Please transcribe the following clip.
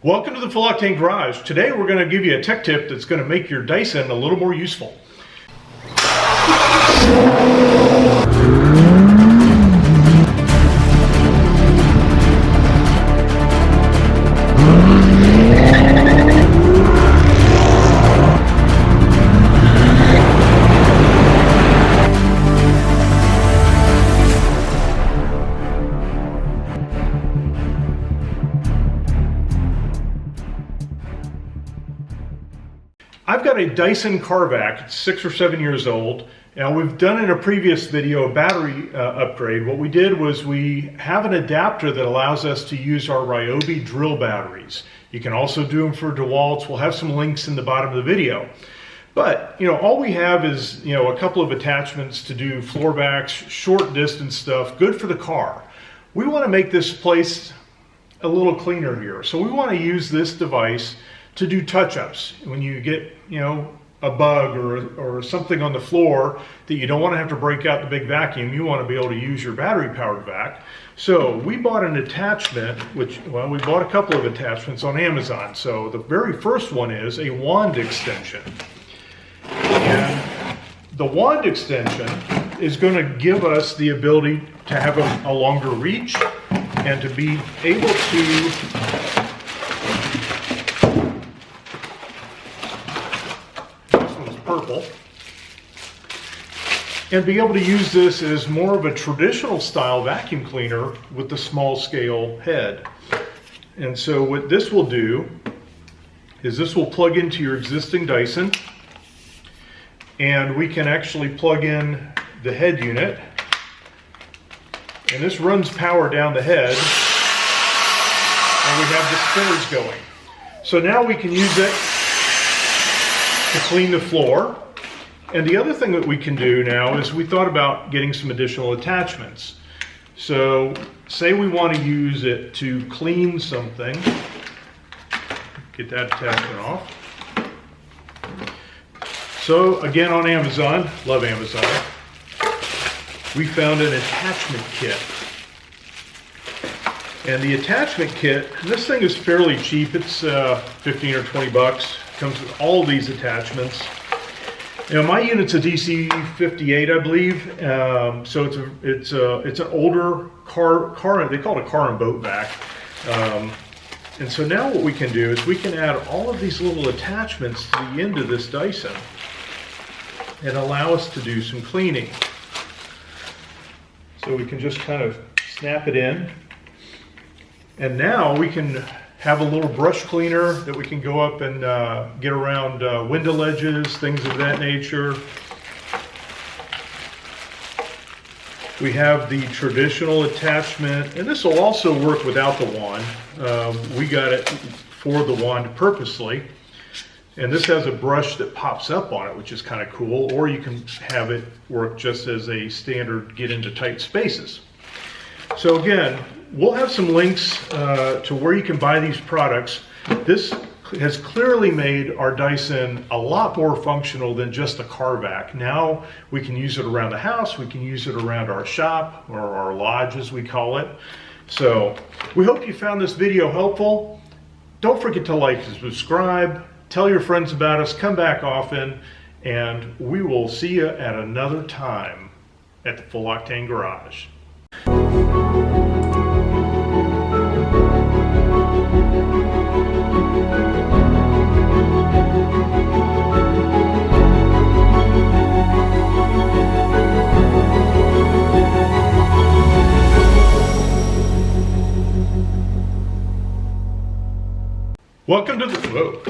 Welcome to the Full Octane Garage. Today we're going to give you a tech tip that's going to make your Dyson a little more useful. I've got a Dyson Car vac. It's 6 or 7 years old. Now, we've done in a previous video a battery upgrade. What we did was we have an adapter that allows us to use our Ryobi drill batteries. You can also do them for DeWalt's. We'll have some links in the bottom of the video. But, all we have is, a couple of attachments to do floor vacs, short distance stuff, good for the car. We want to make this place a little cleaner here. So we want to use this device to do touch-ups. When you get, a bug or something on the floor that you don't want to have to break out the big vacuum, you want to be able to use your battery-powered vac. So we bought an attachment, we bought a couple of attachments on Amazon. So the very first one is a wand extension. And the wand extension is going to give us the ability to have a longer reach and to be able to purple, and be able to use this as more of a traditional style vacuum cleaner with the small scale head. And so what this will do is this will plug into your existing Dyson, and we can actually plug in the head unit, and this runs power down the head, and we have the spinners going. So now we can use it to clean the floor. And the other thing that we can do now is we thought about getting some additional attachments. So say we want to use it to clean something. Get that attachment off. So again, on Amazon, love Amazon, we found an attachment kit. And the attachment kit, this thing is fairly cheap. It's 15 or 20 bucks. Comes with all these attachments. My unit's a DC58, I believe. So it's an older car. They call it a car and boat vac. And so now what we can do is we can add all of these little attachments to the end of this Dyson and allow us to do some cleaning. So we can just kind of snap it in, and now we can have a little brush cleaner that we can go up and get around window ledges, things of that nature. We have the traditional attachment, and this will also work without the wand. We got it for the wand purposely. And this has a brush that pops up on it, which is kind of cool, or you can have it work just as a standard get into tight spaces. So again, we'll have some links to where you can buy these products. This has clearly made our Dyson a lot more functional than just a car vac. Now we can use it around the house, we can use it around our shop, or our lodge as we call it. So we hope you found this video helpful. Don't forget to like and subscribe, tell your friends about us, come back often, and we will see you at another time at the Full Octane Garage. Welcome to the, whoa.